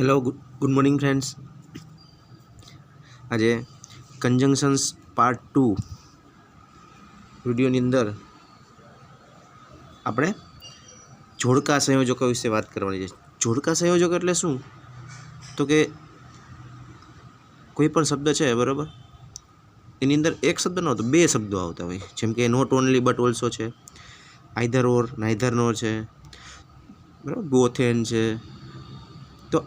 Hello good morning friends. आज conjunctions part 2 विडियोनी अंदर આપણે જોડકા સંયોજકો વિશે વાત કરવાની છે। જોડકા સંયોજક એટલે શું? તો કે કોઈ પણ શબ્દ છે બરાબર, એની અંદર એક શબ્દ ન હોતો, બે શબ્દો આવતા હોય, જેમ કે નોટ ઓનલી બટ ઓલ્સો છે, આઈધર ઓર નાઈધર નોર છે, બરાબર, બોથ એન્ડ છે। તો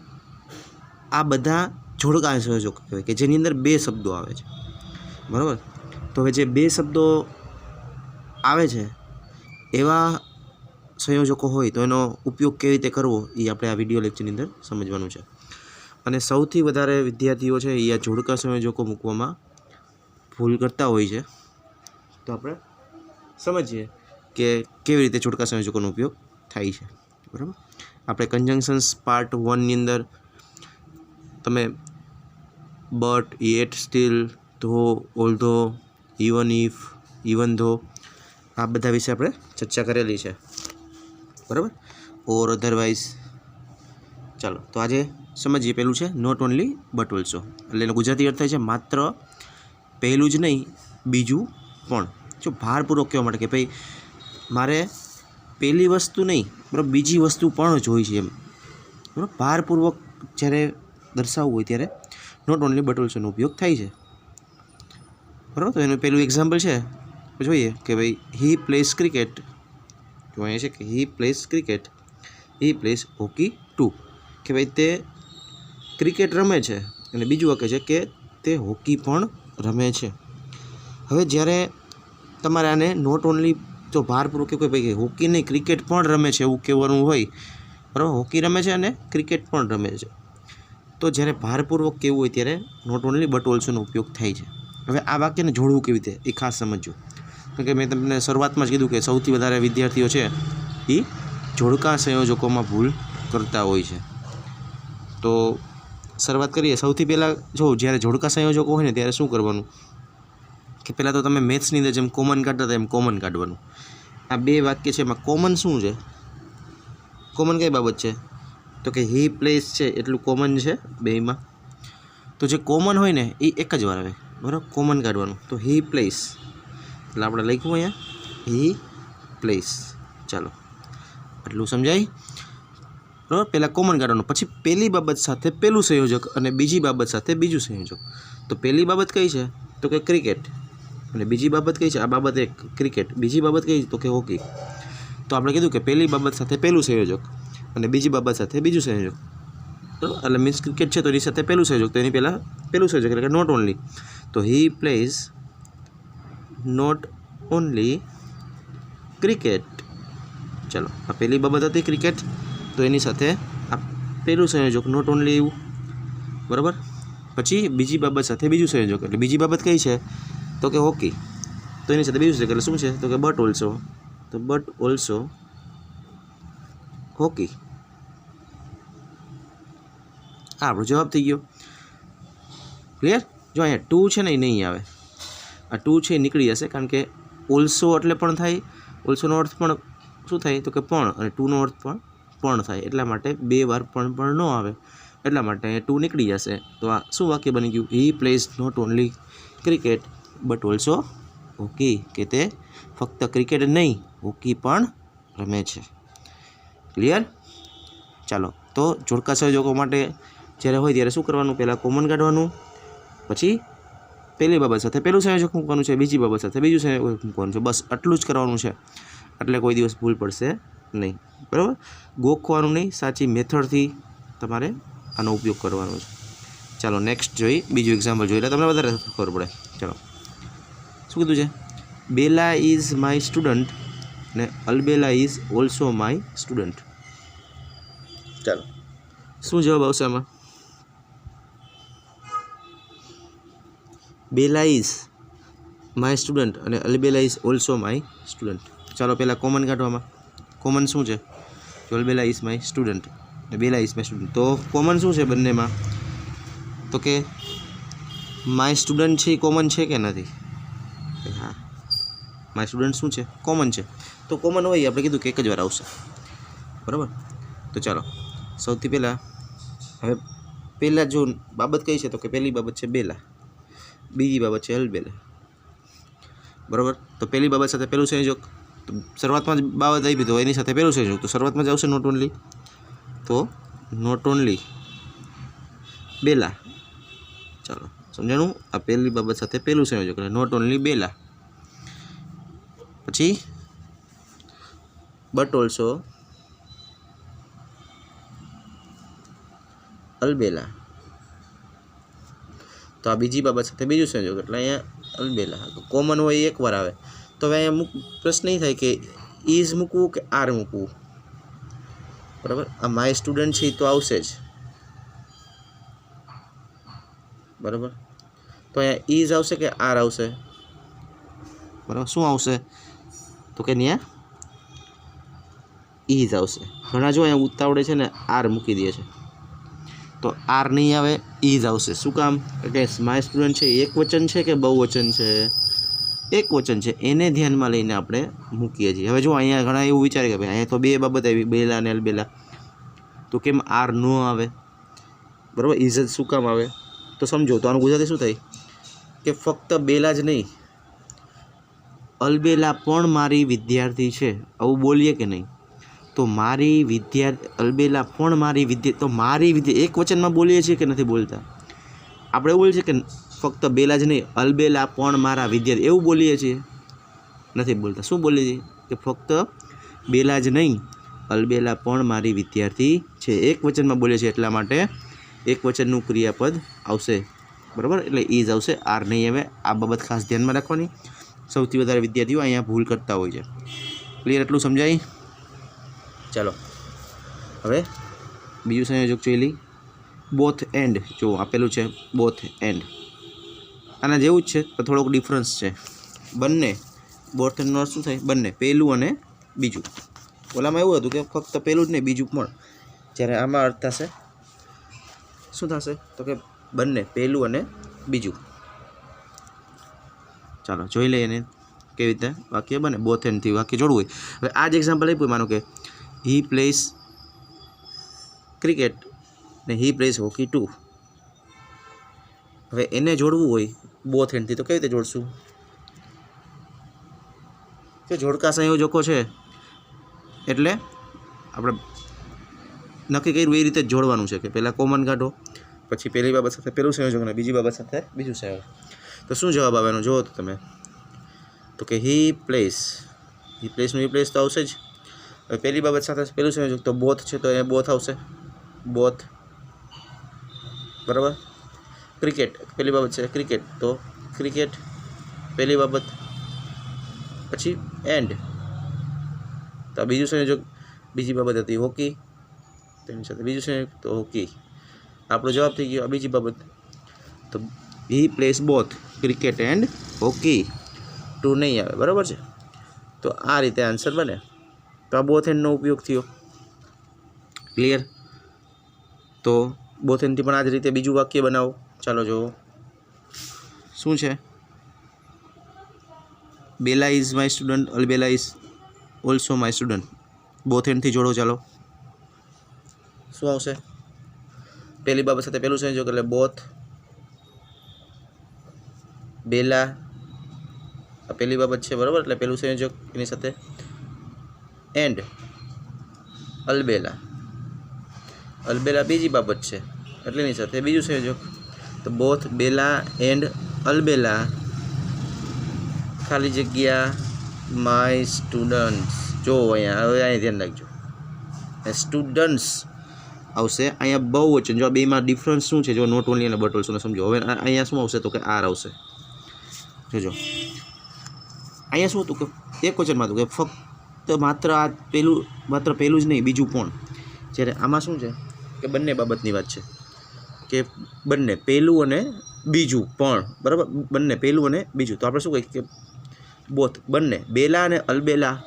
આ બધા જોડકા સંયોજકો કહેવાય કે જેની અંદર બે શબ્દો આવે છે, બરાબર। તો હવે જે બે શબ્દો આવે છે એવા સંયોજકો હોય તો એનો ઉપયોગ કેવી રીતે કરવો એ આપણે આ વિડીયો લેક્ચરની અંદર સમજવાનું છે। અને સૌથી વધારે વિદ્યાર્થીઓ છે એ આ જોડકા સંયોજકો મૂકવામાં ભૂલ કરતા હોય છે। તો આપણે સમજીએ કે કેવી રીતે જોડકા સંયોજકોનો ઉપયોગ થાય છે, બરાબર। આપણે કંજંક્શન્સ પાર્ટ 1 ની અંદર તમે બટ, યેટ, સ્ટીલ, ધો, ઓલ્ધો, ઇવન ઇફ, ઇવન ધો આ બધા વિશે આપણે ચર્ચા કરેલી છે, બરાબર, ઓર અધરવાઇઝ। ચાલો તો આજે સમજીએ। પહેલું છે નોટ ઓનલી બટ ઓલ્સો, એટલે એનો ગુજરાતી અર્થ થાય છે માત્ર પહેલું જ નહીં બીજું પણ। જો ભારપૂર્વક કહેવા માટે કે ભાઈ મારે પહેલી વસ્તુ નહીં, બરાબર, બીજી વસ્તુ પણ જોઈ છે એમ, બરાબર, ભારપૂર્વક જ્યારે દર્શાવવું હોય ત્યારે નોટ ઓનલી બટ ઓલ્સોનો ઉપયોગ થાય છે, બરાબર। તો એનું પહેલું એક્ઝામ્પલ છે જોઈએ કે ભાઈ હી પ્લેસ ક્રિકેટ, જો અહીંયા છે કે he plays cricket, he plays hockey too, કે ભાઈ તે ક્રિકેટ રમે છે, અને બીજું વાક્ય છે કે તે હોકી પણ રમે છે। હવે જ્યારે તમારે આને નોટ ઓનલી જો ભારપૂર્વક કે ભાઈ હોકી નહીં ક્રિકેટ પણ રમે છે એવું કહેવાનું હોય, બરાબર, હોકી રમે છે અને ક્રિકેટ પણ રમે છે, તો જ્યારે ભારપૂર્વક કહેવું હોય ત્યારે નોટ ઓનલી બટ ઓલ્સોનો ઉપયોગ થાય છે। હવે આ વાક્યને જોડવું કેવી રીતે એ ખાસ સમજો, કારણ કે મેં તમને શરૂઆતમાં જ કીધું કે સૌથી વધારે વિદ્યાર્થીઓ છે એ જોડકા સંયોજકોમાં ભૂલ કરતા હોય છે। તો શરૂઆત કરીએ। સૌથી પહેલાં જો જ્યારે જોડકા સંયોજકો હોય ને ત્યારે શું કરવાનું કે પહેલાં તો તમે મેથ્સની અંદર જેમ કોમન કાઢતા હતા એમ કોમન કાઢવાનું। આ બે વાક્ય છે એમાં કોમન શું છે? કોમન કઈ બાબત છે? તો કે હી પ્લેસ છે એટલું કોમન છે બેયમાં, તો જે કોમન હોય ને એ એક જ વાર આવે, બરાબર, કોમન કાઢવાનું। તો હી પ્લેસ એટલે આપણે લખ્યું અહીંયા હી પ્લેસ, ચાલો આટલું સમજાય, બરાબર। પહેલાં કોમન કાઢવાનું, પછી પહેલી બાબત સાથે પહેલું સંયોજક અને બીજી બાબત સાથે બીજું સંયોજક। તો પહેલી બાબત કઈ છે? તો કે ક્રિકેટ, અને બીજી બાબત કઈ છે? આ બાબત એક ક્રિકેટ, બીજી બાબત કઈ? તો કે હોકી। તો આપણે કીધું કે પહેલી બાબત સાથે પહેલું સંયોજક અને બીજી બાબત સાથે બીજું સંયોજક, બરાબર, એટલે મીન્સ ક્રિકેટ છે તો એની સાથે પહેલું સંયોજક, તો એની પહેલાં પહેલું સંયોજક એટલે કે નોટ ઓનલી, તો he plays not only cricket, ચાલો આ પહેલી બાબત હતી ક્રિકેટ, તો એની સાથે આ પહેલું સંયોજક નોટ ઓનલી એવું, બરાબર। પછી બીજી બાબત સાથે બીજું સંયોજક, એટલે બીજી બાબત કઈ છે? તો કે હોકી, તો એની સાથે બીજું સંયોજક એટલે શું છે? તો કે બટ ઓલ્સો, તો બટ ઓલ્સો હોકી। આ આપણો જવાબ થઈ ગયો, ક્લિયર। જો અહીંયા ટુ છે ને એ નહીં આવે, આ ટુ છે એ નીકળી જશે, કારણ કે ઓલ્સો એટલે પણ થાય, ઓલ્સોનો અર્થ પણ શું થાય? તો કે પણ, અને ટુનો અર્થ પણ થાય, એટલા માટે બે વાર પણ ન આવે, એટલા માટે અહીંયા ટુ નીકળી જશે। તો આ શું વાક્ય બની ગયું? He plays not only cricket but also hockey, કે તે ફક્ત ક્રિકેટ નહીં હોકી પણ રમે છે, ક્લિયર। ચાલો તો જોડકા સંયોજકો માટે જ્યારે હોય ત્યારે શું કરવાનું? પહેલાં કોમન કાઢવાનું, પછી પહેલી બાબત સાથે પહેલું સંયોજક મૂકવાનું છે, બીજી બાબત સાથે બીજું સંયોજક મૂકવાનું છે, બસ આટલું જ કરવાનું છે, એટલે કોઈ દિવસ ભૂલ પડશે નહીં, બરાબર। ગોખવાનું નહીં, સાચી મેથડથી તમારે આનો ઉપયોગ કરવાનો છે। ચાલો નેક્સ્ટ જોઈ, બીજું એક્ઝામ્પલ જોઈ એટલે તમને વધારે ખબર પડે। ચાલો શું કીધું છે? બેલા ઇઝ માય સ્ટુડન્ટ ને અલબેલા ઇઝ ઓલ્સો માય સ્ટુડન્ટ, ચાલો શું જવાબ આવશે આમાં? બેલા ઇઝ માય સ્ટુડન્ટ અને અલબેલા ઇઝ ઓલ્સો માય સ્ટુડન્ટ। ચાલો પહેલાં કોમન કાઢવામાં, કોમન શું છે? તો અલબેલા ઇઝ માય સ્ટુડન્ટ અને બેલા ઇઝ માય સ્ટુડન્ટ, તો કોમન શું છે બંનેમાં? તો કે માય સ્ટુડન્ટ છે એ કોમન છે કે નથી? હા, માય સ્ટુડન્ટ શું છે? કોમન છે, તો કોમન હોય આપણે કીધું કે એક જ વાર આવશે, બરાબર। તો ચાલો સૌથી પહેલાં હવે પહેલાં જો બાબત કઈ છે તો કે પહેલી બાબત છે બેલા, બીજી બાબત છે અલબેલા, બરાબર. તો પહેલી બાબત સાથે પહેલું સંયોજક, તો શરૂઆતમાં જ બાબત આવી તો એની સાથે પહેલું સંયોજક, તો શરૂઆતમાં જ આવશે નોટ ઓનલી, તો નોટ ઓનલી બેલા. ચાલો સમજાણું. આ પહેલી બાબત સાથે પહેલું સંયોજક એટલે નોટ ઓનલી બેલા. પછી બટ ઓલ્સો અલબેલા. તો આ બીજી બાબત સાથે બીજું સંયોજક એટલે અહીંયા અલબેલા કોમન હોય એકવાર આવે. તો હવે અહીંયા પ્રશ્ન એ થાય કે ઇઝ મૂકવું કે આર મૂકવું, બરાબર. આ માય સ્ટુડન્ટ છે એ તો આવશે જ, બરાબર. તો અહીંયા ઇઝ આવશે કે આર આવશે, બરાબર. શું આવશે તો કે ત્યાં ઇઝ આવશે. ઘણા જો અહીંયા ઉતાવળે છે ને આર મૂકી દે છે, તો આર નહીં આવે, ઇઝ આવશે. શું કામ કે માય સ્ટુડન્ટ છે એક વચન છે કે બહુવચન છે, એક વચન છે, એને ધ્યાનમાં લઈને આપણે મૂકીએ છીએ. હવે જો અહીંયા ઘણા એવું વિચારે કે ભાઈ અહીંયા તો બે બાબત આવી, બેલા અને અલબેલા, તો કેમ આર ન આવે, બરાબર. ઇઝ જ શું કામ આવે તો સમજો. તો આનું ગુજરાતી શું થાય કે ફક્ત બેલા જ નહીં, અલબેલા પણ મારી વિદ્યાર્થી છે, આવું બોલીએ કે નહીં. તો મારી વિદ્યાર્થી, અલબેલા પણ મારી વિદ્યા, તો મારી વિદ્યા એક વચનમાં બોલીએ છીએ કે નથી બોલતા? આપણે એવું બોલીએ છીએ કે ફક્ત બેલા જ નહીં, અલબેલા પણ મારા વિદ્યાર્થી, એવું બોલીએ છીએ? નથી બોલતા. શું બોલીએ છીએ કે ફક્ત બેલા જ નહીં, અલબેલા પણ મારી વિદ્યાર્થી છે, એક વચનમાં બોલીએ છીએ. એટલા માટે એક વચનનું ક્રિયાપદ આવશે, બરાબર. એટલે ઇઝ આવશે, આર નહીં આવે. આ બાબત ખાસ ધ્યાનમાં રાખવાની. સૌથી વધારે વિદ્યાર્થીઓ અહીંયા ભૂલ કરતા હોય છે. ક્લિયર? એટલું સમજાય? ચાલો હવે બીજું સંયોજક જોઈ લઈ. Both and. જો આપેલું છે બોથ એન્ડ, આના જેવું જ છે પણ થોડોક ડિફરન્સ છે. બંને, બોથ એન્ડનો અર્થ શું થાય? બંને, પહેલું અને બીજું. ઓલામાં એવું હતું કે ફક્ત પહેલું જ નહીં બીજું પણ. જ્યારે આમાં અર્થ થશે શું થશે તો કે બંને, પહેલું અને બીજું. ચાલો જોઈ લઈએ એને કેવી રીતે વાક્ય બને. બોથ એન્ડથી વાક્ય જોડવું હોય. હવે આ જ એક્ઝામ્પલ આપ્યું, માનો કે હી પ્લેસ ક્રિકેટ ને હી પ્લેસ હોકી ટુ. હવે એને જોડવું હોય બોથ એન્ડથી તો કેવી રીતે જોડશું? કે જોડકા સંયોજકો છે એટલે આપણે નક્કી કર્યું એ રીતે જ જોડવાનું છે કે પહેલાં કોમન કાઢો, પછી પહેલી બાબત સાથે પહેલું સંયોજક અને બીજી બાબત સાથે બીજું સંયોજક. તો શું જવાબ આવે એનો જુઓ તો તમે, તો કે he place, he પ્લેસનું he place તો આવશે જ. હવે પહેલી બાબત સાથે પહેલું સંયોજક તો બોથ છે, તો એ બોથ આવશે, બોથ, બરાબર. ક્રિકેટ, પહેલી બાબત છે ક્રિકેટ, તો ક્રિકેટ પહેલી બાબત. પછી એન્ડ, તો બીજું સંયોજક, બીજી બાબત હતી હોકી, તેની સાથે બીજું સંયોજક તો હોકી. આપણો જવાબ થઈ ગયો આ બીજી બાબત. તો he plays both cricket and hockey too નહીં આવે, બરાબર છે. તો આ રીતે આન્સર બને. તો આ બોથ એન્ડનો ઉપયોગ થયો. ક્લિયર? તો બોથ એન્ડથી પણ આ જ રીતે બીજું વાક્ય બનાવો. ચાલો જુઓ શું છે. Bela is my student, Albela is also my student. Both એન્ડથી જોડો. ચાલો શું આવશે? પહેલી બાબત સાથે પહેલું સંયોજક એટલે બોથ, બેલા આ પહેલી બાબત છે, બરાબર. એટલે પહેલું સંયોજક એની સાથે એન્ડ, અલબેલા, અલબેલા બીજી બાબત છે એટલે એની સાથે બીજું સંયોજક. તો બોથ બેલા એન્ડ અલબેલા ખાલી જગ્યા માય સ્ટુડન્ટ્સ. જો અહીંયા હવે અહીંયા ધ્યાન રાખજો, સ્ટુડન્ટ્સ આવશે. અહીંયા બહુવચન. જો બેમાં ડિફરન્સ શું છે? જો નોટ ઓનલી અને બટ ઓલ્સોને સમજો. હવે અહીંયા શું આવશે તો કે આર આવશે. જોજો અહીંયા શું હતું કે એક વચનમાં હતું કે ફક્ત માત્ર આ પહેલું, માત્ર પહેલું જ નહીં બીજું પણ. જ્યારે આમાં શું છે કે બંને બાબતની વાત છે કે બંને, પહેલું અને બીજું પણ, બરાબર. બંને, પહેલું અને બીજું. તો આપણે શું કહીએ કે બોથ, બંને, બેલા અને અલબેલા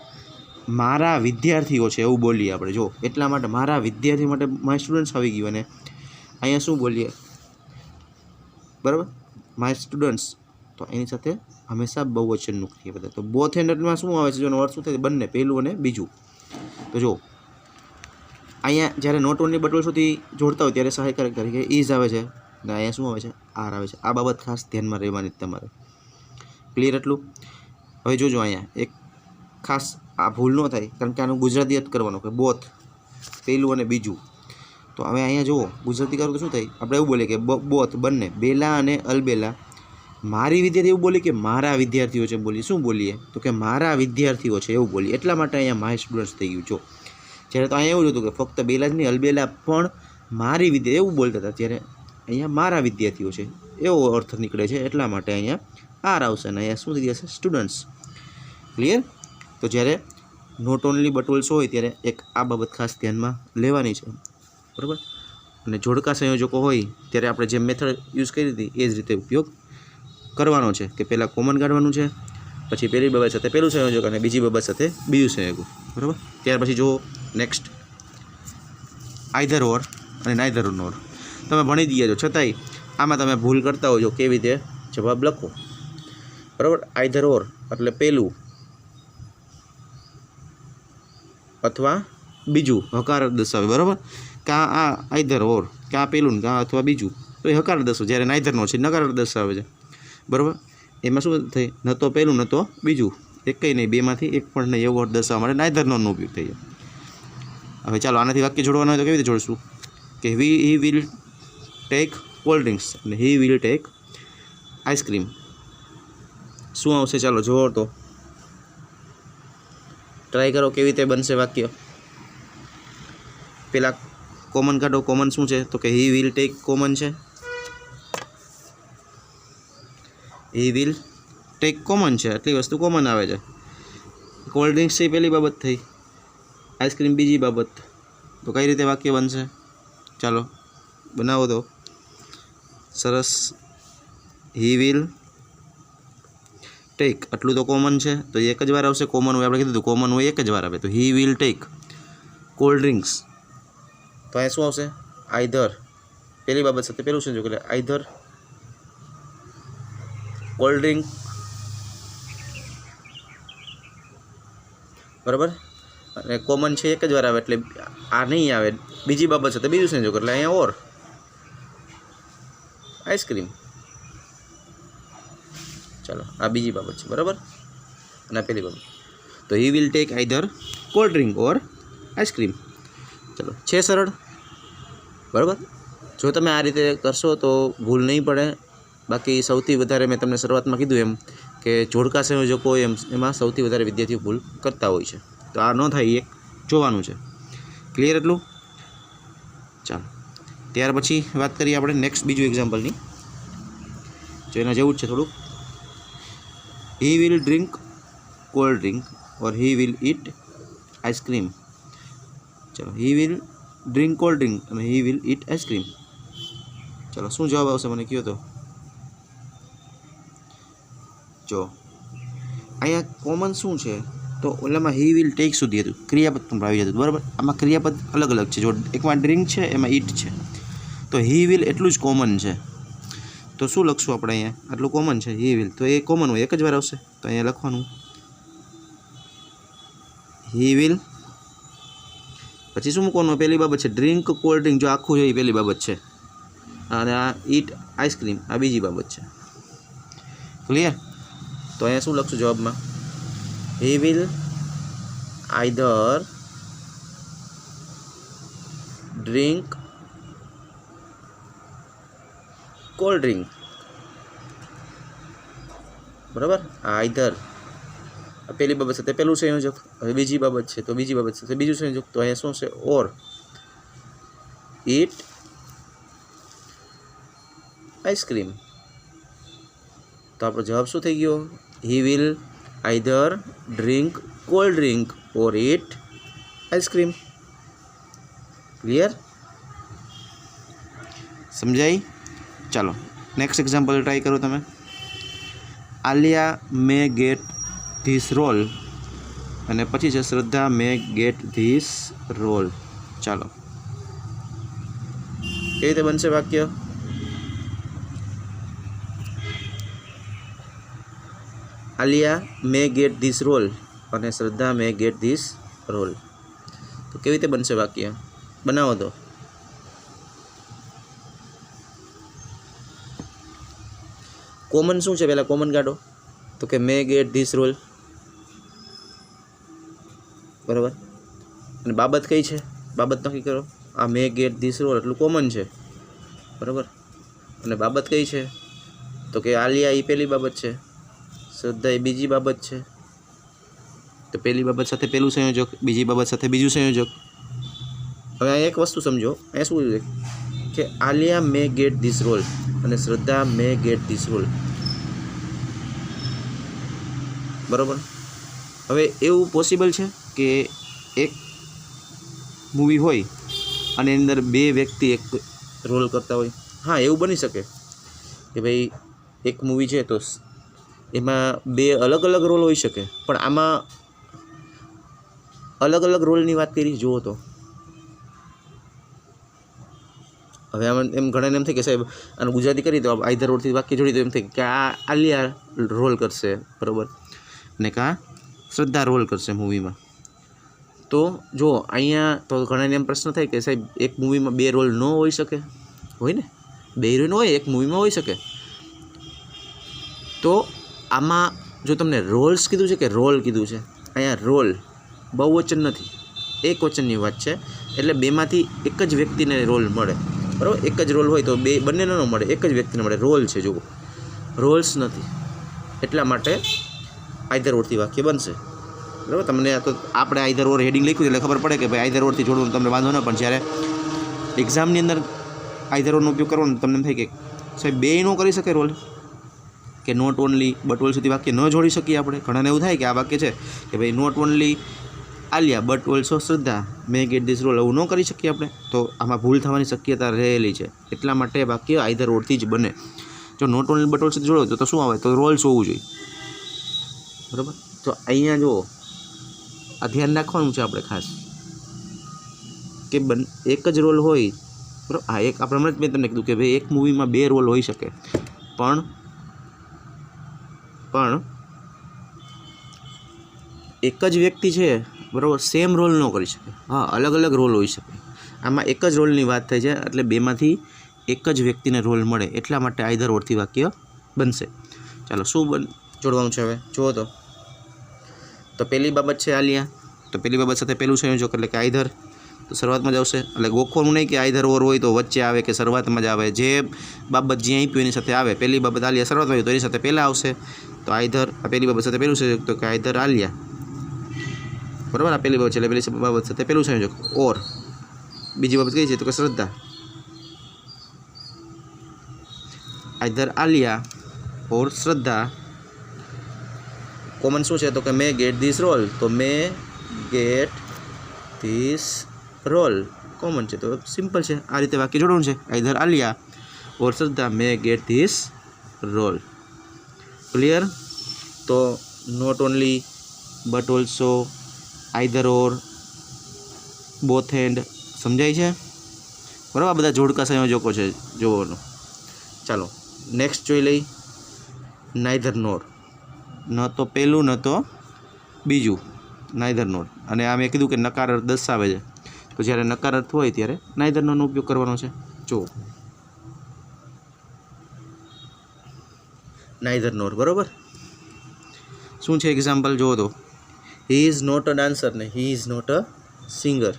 મારા વિદ્યાર્થીઓ છે એવું બોલીએ આપણે. જો એટલા માટે મારા વિદ્યાર્થી માટે માય સ્ટુડન્ટ્સ આવી ગયું. અને અહીંયા શું બોલીએ, બરાબર, માય સ્ટુડન્ટ્સ. તો એની સાથે હંમેશા બહુવચનનું ક્રિયાપદ. તો બોથ એન્ડમાં શું આવે છે? જેનો અર્થ શું થાય? બંને, પહેલું અને બીજું. તો જો અહીંયા જ્યારે નોટ ઓનલી બટ ઓલ્સોથી જોડતા હોય ત્યારે સહાયકારક તરીકે ઇઝ આવે છે ને અહીંયા શું આવે છે, આર આવે છે. આ બાબત ખાસ ધ્યાનમાં રહેવાની તમારે. ક્લિયર એટલું? હવે જોજો અહીંયા એક ખાસ આ ભૂલ ન થાય, કારણ કે આનું ગુજરાતી જ કરવાનું કે બોથ, પહેલું અને બીજું. તો હવે અહીંયા જુઓ ગુજરાતી કરો તો શું થાય, આપણે એવું બોલીએ કે બોથ બંને, બેલા અને અલબેલા. મારી વિદ્યાર્થી એવું બોલીએ કે મારા વિદ્યાર્થીઓ છે, બોલીએ શું બોલીએ તો કે મારા વિદ્યાર્થીઓ છે એવું બોલીએ. એટલા માટે અહીંયા માય સ્ટુડન્ટ્સ થઈ ગયું. જો જ્યારે તો અહીંયા એવું જ હતું કે ફક્ત બેલા જ નહીં, અલબેલા પણ મારી વિદ્યાર્થી એવું બોલતા હતા, ત્યારે અહીંયા મારા વિદ્યાર્થીઓ છે એવો અર્થ નીકળે છે. એટલા માટે અહીંયા આર આવશે અને અહીંયા શું થઈ જશે, સ્ટુડન્ટ્સ. ક્લિયર? તો જ્યારે નોટ ઓનલી બટ ઓલ્સો હોય ત્યારે એક આ બાબત ખાસ ધ્યાનમાં લેવાની છે, બરાબર. અને જોડકા સંયોજકો હોય ત્યારે આપણે જે મેથડ યુઝ કરી હતી એ જ રીતે ઉપયોગ કરવાનો છે કે પહેલાં કોમન કાઢવાનું છે, પછી પહેલી બાબત સાથે પહેલું સંયોજક અને બીજી બાબત સાથે બીજું સંયોજક, બરાબર. ત્યાર પછી જો નેક્સ્ટ આઈધર ઓર અને નાઈધર નોર તમે ભણી દઈએ છો, છતાંય આમાં તમે ભૂલ કરતા હોય કેવી રીતે જવાબ લખો, બરાબર. આઈધર ઓર એટલે પહેલું અથવા બીજું હકાર દર્શાવે, બરાબર. કાં આ આઈધર ઓર, કાં પહેલું ને કાં અથવા બીજું, તો એ હકાર દર્શાવે. જ્યારે નાઈધરનો છે નકાર દર્શાવે છે, બરાબર. એમાં શું થાય, ન તો પહેલું ન તો બીજું, એક કંઈ નહીં, બેમાંથી એક પણ નહીં એવો અર્થ દર્શાવવા માટે નાઈધરનો ઉપયોગ થઈ જાય. હવે ચાલો આનાથી વાક્ય જોડવાનું હોય તો કેવી રીતે જોડશું કે he will take cold drinks અને હી વિલ ટેક આઈસ્ક્રીમ. શું આવશે ચાલો જોવો તો, ટ્રાય કરો કેવી રીતે બનશે વાક્ય. પેલા કોમન કાઢો. કોમન શું છે તો કે હી વિલ ટેક કોમન છે, હી વિલ ટેક કોમન છે, આટલી વસ્તુ કોમન આવે છે. કોલ્ડ ડ્રિંક્સ છે પહેલી બાબત થઈ, આઈસ્ક્રીમ બીજી બાબત. તો કઈ રીતે વાક્ય બનશે ચાલો બનાવો તો. સરસ. હી વિલ ટેક આટલું તો કોમન છે, તો એક જ વાર આવશે. કોમન હોય આપણે કીધું હતું, કોમન હોય એક જ વાર આવે. તો he will take cold drinks, તો અહીંયા શું આવશે, આઈધર. પહેલી બાબત સાથે પહેલું સંયોજક એટલે આઈધર કોલ્ડ ડ્રિંક, બરાબર. અને કોમન છે એક જ વાર આવે એટલે આ નહીં આવે. બીજી બાબત સાથે બીજું સંયોજક એટલે અહીંયા ઓર આઈસ્ક્રીમ. ચાલો આ બીજી બાબત છે, બરાબર. અને પહેલી બાબત તો he will take either cold drink or ice cream. ચલો છે સરળ, બરાબર. જો તમે આ રીતે કરશો તો ભૂલ નહીં પડે. બાકી સૌથી વધારે મેં તમને શરૂઆતમાં કીધું એમ કે જોડકા સંયોજકો હોય એમાં સૌથી વધારે વિદ્યાર્થીઓ ભૂલ કરતા હોય છે. તો આ ન થાય એક જોવાનું છે. ક્લિયર એટલું? ચાલો ત્યાર પછી વાત કરીએ આપણે નેક્સ્ટ બીજું એક્ઝામ્પલની, જો એના જેવું જ છે થોડુંક. He will drink cold drink or he will eat ice cream. ચલો he will drink cold drink અને હી વિલ ઇટ આઈસ્ક્રીમ. ચલો શું જવાબ આવશે મને કહો તો. જો અહીંયા કોમન શું છે તો ઓલામાં હી વિલ ટેક સુધી હતું, ક્રિયાપદ પણ આવી જતું, બરાબર. આમાં ક્રિયાપદ અલગ અલગ છે. જો એકમાં ડ્રિંક છે એમાં ઇટ છે, તો હી વિલ એટલું જ કોમન છે. તો શું લખશું આપણે અહીંયા, આટલું કોમન છે હી વિલ, તો એ કોમન હોય એક જ વાર આવશે. તો અહીંયા લખવાનું હી વિલ, પછી શું મૂકવાનું, પહેલી બાબત છે ડ્રિંક કોલ્ડ ડ્રિંક, જો આખું છે એ પહેલી બાબત છે, અને આ ઇટ આઈસ્ક્રીમ આ બીજી બાબત છે. ક્લિયર? તો અહીંયા શું લખશું જવાબમાં, he will either drink cold drink, બરાબર. આઈધર પહેલી બાબત સાથે પહેલું સંયોજક, હવે બીજી બાબત છે તો બીજી બાબત સાથે બીજું સંયોજક. તો અહીંયા શું છે, ઓર ઇટ આઈસ્ક્રીમ. તો આપણો જવાબ શું થઈ ગયો, he will either drink cold drink or it ice cream. Clear? સમજાય? ચાલો નેક્સ્ટ એક્ઝામ્પલ ટ્રાય કરો તમે. આલિયા મે ગેટ ધીસ રોલ, અને પછી છે શ્રદ્ધા મે ગેટ ધીસ રોલ. ચાલો કેવી રીતે બનશે વાક્ય, આલિયા મે ગેટ ધીસ રોલ અને શ્રદ્ધા મે ગેટ ધીસ રોલ. તો કેવી રીતે બનશે વાક્ય, બનાવો તો કોમન શું છે પહેલાં કોમન કાઢો તો કે મે ગેટ ધીસ રોલ, બરાબર. અને બાબત કઈ છે, બાબત નક્કી કરો. આ મે ગેટ ધીસ રોલ એટલું કોમન છે, બરાબર. અને બાબત કઈ છે તો કે આલિયા એ પહેલી બાબત છે, શ્રદ્ધા એ બીજી બાબત છે. તો પહેલી બાબત સાથે પહેલું સંયોજક, બીજી બાબત સાથે બીજું સંયોજક. હવે અહીંયા એક વસ્તુ સમજો, અહીંયા શું છે કે આલિયા મે ગેટ ધીસ રોલ અને શ્રદ્ધા મે ગેટ ધીસ રોલ, બરાબર. હવે એવું પોસિબલ છે કે એક મૂવી હોય અને એની અંદર બે વ્યક્તિ એક રોલ કરતા હોય? હા, એવું બની શકે કે ભાઈ એક મૂવી છે તો એમાં બે અલગ અલગ રોલ હોઈ શકે, પણ આમાં અલગ અલગ રોલની વાત કરી જુઓ તો હવે આમાં એમ ઘણાને એમ થાય કે સાહેબ આનું ગુજરાતી કરી તો આઈધર રોલથી વાક્ય જોડી તો એમ થાય કે આ આલિયા રોલ કરશે, બરાબર, ને કા શ્રદ્ધા રોલ કરશે મૂવીમાં. તો જો અહીંયા તો ઘણાને એમ પ્રશ્ન થાય કે સાહેબ એક મૂવીમાં બે રોલ ન હોઈ શકે? હોય ને, બે હિરોઈન હોય એક મૂવીમાં હોઈ શકે. તો આમાં જો તમને રોલ્સ કીધું છે કે રોલ કીધું છે, અહીંયા રોલ બહુવચન નથી, એક વચનની વાત છે. એટલે બેમાંથી એક જ વ્યક્તિને રોલ મળે, બરાબર. એક જ રોલ હોય તો બંનેને ન મળે, એક જ વ્યક્તિને મળે. રોલ છે, જુઓ, રોલ્સ નથી. એટલા માટે આઈધર ઓરથી વાક્ય બનશે, બરાબર. તમને તો આપણે આઈધર ઓર હેડિંગ લખ્યું એટલે ખબર પડે કે ભાઈ આઈધર ઓરથી જોડવું તમને વાંધો ન, પણ જ્યારે એક્ઝામની અંદર આઈધર ઓરનો ઉપયોગ કરવાનો તમને એમ થાય કે સાહેબ બે ન કરી શકે રોલ, કે નોટ ઓનલી બટ ઓલ્સોથી વાક્ય ન જોડી શકીએ આપણે. ઘણાને એવું થાય કે આ વાક્ય છે કે ભાઈ not only Alia but also Shraddha may get this role, એવું ન કરી શકીએ આપણે. તો આમાં ભૂલ થવાની શક્યતા રહેલી છે. એટલા માટે વાક્ય આઈધર ઓરથી જ બને. જો નોટ ઓનલી બટ ઓલ્સો જોડો તો શું આવે? તો રોલ્સ હોવું જોઈએ, બરાબર. તો અહીંયા જુઓ, આ ધ્યાન રાખવાનું છે આપણે ખાસ કે એક જ રોલ હોય, બરાબર. હા, એક આપણે હમણાં જ મેં તમને કીધું કે ભાઈ એક મૂવીમાં બે રોલ હોઈ શકે, પણ એક જ વ્યક્તિ છે, બરાબર, સેમ રોલ ન કરી શકે. હા, અલગ અલગ રોલ હોઈ શકે. આમાં એક જ રોલની વાત થઈ છે, એટલે બેમાંથી એક જ વ્યક્તિને રોલ મળે. એટલા માટે આઈધર ઓરથી વાક્ય બનશે. ચાલો, શું જોડવાનું છે હવે જુઓ તો પહેલી બાબત છે આલિયા, તો પહેલી બાબત સાથે પહેલું સંયોજક એટલે કે આઈધર, તો શરૂઆતમાં જ આવશે. એટલે ગોખવાનું નહીં કે આઈધર ઓર હોય તો વચ્ચે આવે કે શરૂઆતમાં જ આવે. જે બાબત જ્યાં આપ્યું એની સાથે આવે. પહેલી બાબત આલિયા શરૂઆતમાં આવી તો એની સાથે પહેલાં આવશે. તો આઈધર, આ પહેલી બાબત સાથે પહેલું સંયોજક તો કે આઈધર આલિયા, બરાબર. આ પહેલી બાબત છે એટલે પહેલી બાબત સાથે પહેલું સંયોજક. ઓર બીજી બાબત કઈ છે તો કે શ્રદ્ધા, આઈધર આલિયા ઓર શ્રદ્ધા. કોમન શું છે તો કે મે ગેટ ધીસ રોલ, તો મે ગેટ ધીસ રોલ કોમન છે, તો સિમ્પલ છે. આ રીતે વાક્ય જોડવાનું છે. Either Alia or Shraddha may get this role. Clear? તો not only but also, either or, both and, સમજાય છે, બરાબર. બધા જોડકા સંયોજકો છે જોવાનું. ચાલો નેક્સ્ટ જોઈ લઈ. નાઈધર નોર, ન તો પહેલું ન તો બીજું, નાઈધર નોર. અને આ મેં કીધું કે નકાર અર્થ દર્શાવે છે, તો જ્યારે નકાર અર્થ હોય ત્યારે નાઈધર નોરનો ઉપયોગ કરવાનો છે. જુઓ, નાઈધર નોર, બરાબર. શું છે એક્ઝામ્પલ જુઓ તો, he is not a dancer ને he is not a singer,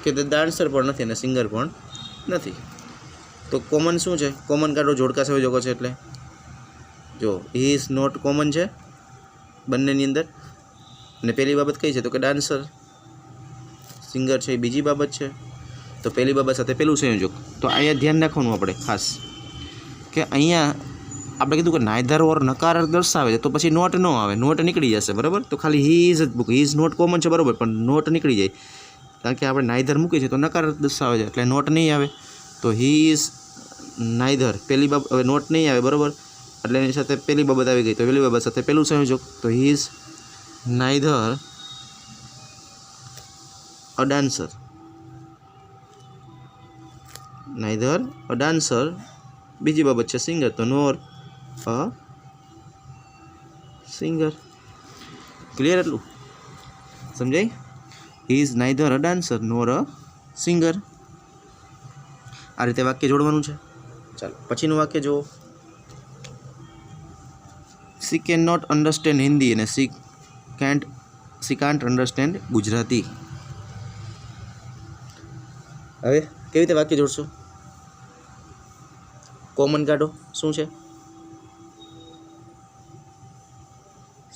કે તે ડાન્સર પણ નથી અને સિંગર પણ નથી. તો કોમન શું છે? કોમન કાઢો, જોડકા સંયોજકો છે એટલે જો હી ઇઝ નોટ કોમન છે બંનેની અંદર. અને પહેલી બાબત કઈ છે તો કે ડાન્સર, સિંગર છે એ બીજી બાબત છે. તો પહેલી બાબત સાથે પહેલું સંયોજક. તો અહીંયા ધ્યાન રાખવાનું આપણે ખાસ કે અહીંયા આપણે કીધું કે નાઈધર ઓર નકાર દર્શાવે છે, તો પછી નોટ ન આવે, નોટ નીકળી જશે, બરાબર. તો ખાલી હી ઇઝ જ મૂક, હી ઇઝ નોટ કોમન છે, બરાબર, પણ નોટ નીકળી જાય કારણ કે આપણે નાઈધર મૂકીએ છીએ તો નકાર દર્શાવે છે એટલે નોટ નહીં આવે. તો હી ઇઝ નાઈધર, પહેલી બાબત હવે નોટ નહીં આવે, બરાબર, એટલે એની સાથે પહેલી બાબત આવી ગઈ. તો પહેલી બાબત સાથે પહેલું સંયોજક, તો he is neither a dancer, neither a dancer. બીજી બાબત છે સિંગર, તો નોર અ સિંગર. ક્લિયર? એટલું સમજાય? He is neither a dancer nor a singer. આ રીતે વાક્ય જોડવાનું છે. ચાલો પછીનું વાક્ય જુઓ. She can not understand Hindi અને સી કાન્ટ અન્ડરસ્ટેન્ડ ગુજરાતી. હવે કેવી રીતે વાક્ય જોડશો? કોમન કાઢો. શું છે?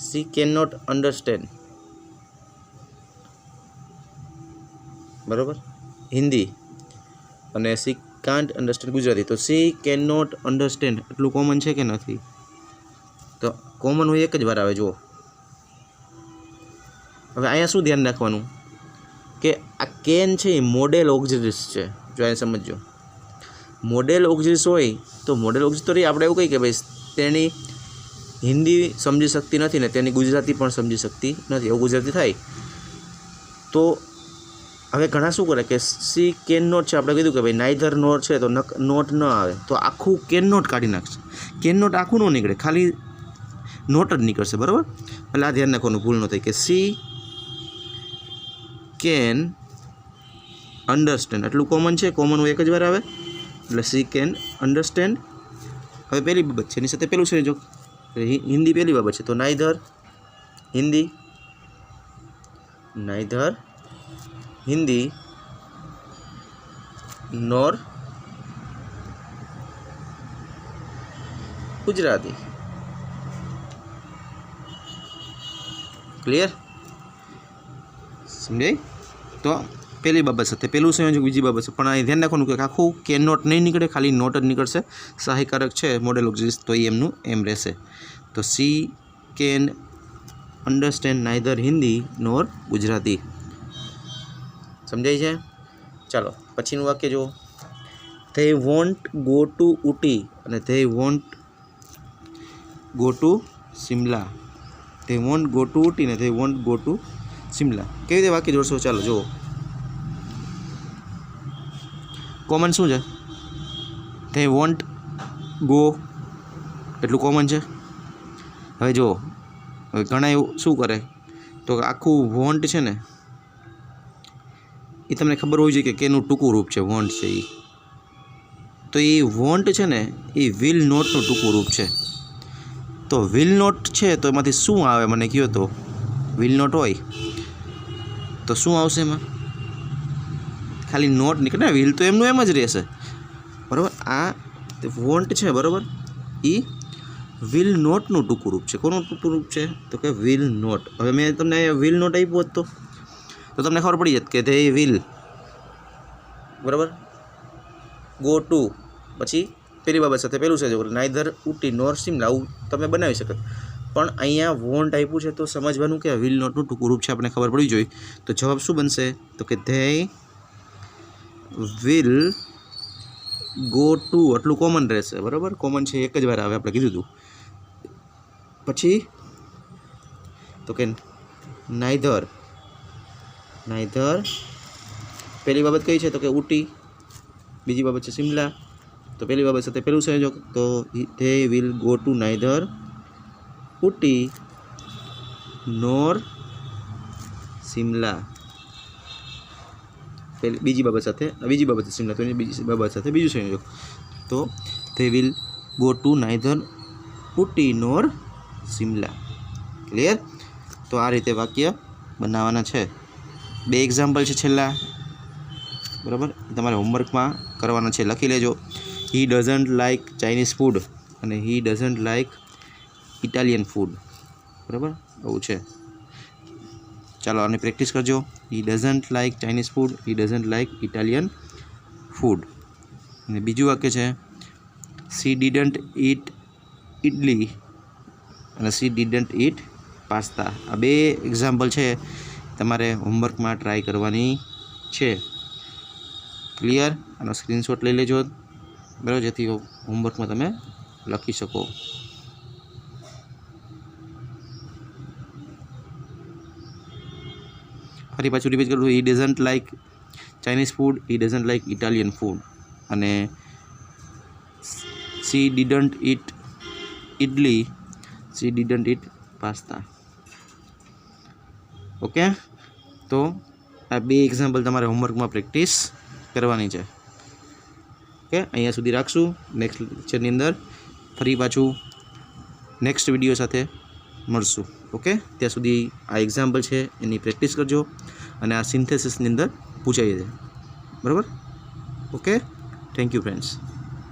સી કેન નોટ અન્ડરસ્ટેન્ડ, બરાબર, હિન્દી અને સી કાન્ટ અન્ડરસ્ટેન્ડ ગુજરાતી. તો સી કેન નોટ અન્ડરસ્ટેન્ડ એટલું કોમન છે કે નથી? તો કોમન હોય એક જ વાર આવે. જુઓ હવે અહીંયા શું ધ્યાન રાખવાનું કે આ કેન છે એ મોડેલ ઓક્ઝિલિસ છે. જો અહીંયા સમજો, મોડેલ ઓક્ઝિલિસ હોય તો મોડેલ ઓક્ઝિલિસ તો આપણે એવું કહીએ કે ભાઈ તેની હિન્દી સમજી શકતી નથી ને તેની ગુજરાતી પણ સમજી શકતી નથી, એવું ગુજરાતી થાય. તો હવે ઘણા શું કરે કે સી કેન નોટ છે, આપણે કીધું કે ભાઈ નાઈધર નોટ છે તો નોટ ન આવે, તો આખું કેન નોટ કાઢી નાખશે. કેન નોટ આખું ન નીકળે, ખાલી નોટ જ નીકળશે, બરાબર. એટલે આ ધ્યાન રાખવાનું, ભૂલ ન થાય કે સી કેન અન્ડરસ્ટેન્ડ એટલું કોમન છે. કોમન હોય એક જ વાર આવે એટલે સી કેન અન્ડરસ્ટેન્ડ. હવે પહેલી બાબત છે, એની સાથે પેલું છે જો હિન્દી પહેલી બાબત છે, તો neither Hindi, neither Hindi nor Gujarati. Clear? સમજાય? તો પહેલી બાબત સાથે પેલું સંયોજક, બીજી બાબત છે. પણ અહીં ધ્યાન રાખવાનું કે આખું કેન નોટ નહીં નીકળે, ખાલી નોટ જ નીકળશે. સહાયકારક છે મોડેલ ઓક્ઝિલિસ, તો એ એમનું એમ રહેશે. તો she can understand neither Hindi nor Gujarati. સમજાય છે? ચાલો પછીનું વાક્ય જુઓ. They won't go to Ooty અને they won't go to Shimla. They won't go to Ooty ને they won't go to Shimla. કેવી રીતે વાક્ય જોડશો? ચાલો જુઓ. કોમન શું છે? ધે વોન્ટ ગો એટલું કોમન છે. હવે જુઓ, હવે ઘણા એવું શું કરે તો આખું વોન્ટ છે ને એ તમને ખબર હોવી જોઈએ કે કેનું ટૂંકું રૂપ છે. વોન્ટ છે એ, તો એ વોન્ટ છે ને એ વિલ નોટનું ટૂંકું રૂપ છે. તો વિલ નોટ છે તો એમાંથી શું આવે મને કહો? તો વિલ નોટ હોય તો શું આવશે એમાં? ખાલી નોટ નીકળે. વિલ તો એમનું એમ જ રહેશે, બરાબર. આ વોન્ટ છે, બરાબર, એ વિલ નોટનું ટૂંકું રૂપ છે. કોનું ટૂંકું રૂપ છે? તો કે વિલ નોટ. હવે મેં તમને વિલ નોટ આપ્યું હોત તો તમને ખબર પડી જત કે તે વિલ, બરાબર, ગો ટુ, પછી પેલી બાબત સાથે પેલું છે નાઈધર ઉટી નોર શિમલા, આવું તમે બનાવી શકો. પણ અહીંયા વોન્ટ આપ્યું છે તો સમજવાનું કે વિલ નોટનું ટૂંકું રૂપ છે, આપણે ખબર પડવી જોઈએ. તો જવાબ શું બનશે? તો કે ધે વિલ ગો ટુ, આટલું કોમન રહેશે, બરાબર. કોમન છે, એક જ વાર આવે, આપણે કીધું હતું. પછી તો કે નાઈધર પહેલી બાબત કઈ છે? તો કે ઉટી. બીજી બાબત છે શિમલા. તો પહેલી બાબત સાથે પેલું સંયોજક, તો they will go to neither Ooty nor Shimla. બીજી બાબત સાથે શિમલા, તો એની બીજી બાબત સાથે બીજું સંયોજક, તો they will go to neither Ooty nor Shimla. Clear? તો આ રીતે વાક્ય બનાવવાના છે. 2 એક્ઝામ્પલ છે છેલ્લા, બરાબર, તમારે હોમવર્કમાં કરવાના છે. લખી લેજો. He doesn't like Chinese food અને he doesn't like Italian food, બરાબર, આવું છે. ચાલો આની પ્રેક્ટિસ કરજો. He doesn't like Chinese food, he doesn't like Italian food. અને બીજું વાક્ય છે સી ડીડન્ટ ઇટ ઇડલી અને સી ડીડન્ટ ઇટ પાસ્તા. આ 2 એક્ઝામ્પલ છે, તમારે હોમવર્કમાં ટ્રાય કરવાની છે. ક્લિયર? આનો સ્ક્રીનશોટ લઈ લેજો, બરાબર, જેથી હોમવર્કમાં તમે લખી શકો. ફરી પાછું રિપીટ કરું. He doesn't like Chinese food, he doesn't like Italian food અને she didn't eat idli, she didn't eat pasta. Okay, તો આ બે એક્ઝામ્પલ તમારે હોમવર્કમાં પ્રેક્ટિસ કરવાની છે. ઓકે, અહીંયા સુધી રાખશું. નેક્સ્ટ લેક્ચરની અંદર ફરી પાછું નેક્સ્ટ વિડીયો સાથે મળશું. ઓકે, ત્યાં સુધી આ એક્ઝામ્પલ છે એની પ્રેક્ટિસ કરજો અને આ સિન્થેસિસની અંદર પૂછાઈ જાય. બરાબર? Okay, thank you friends.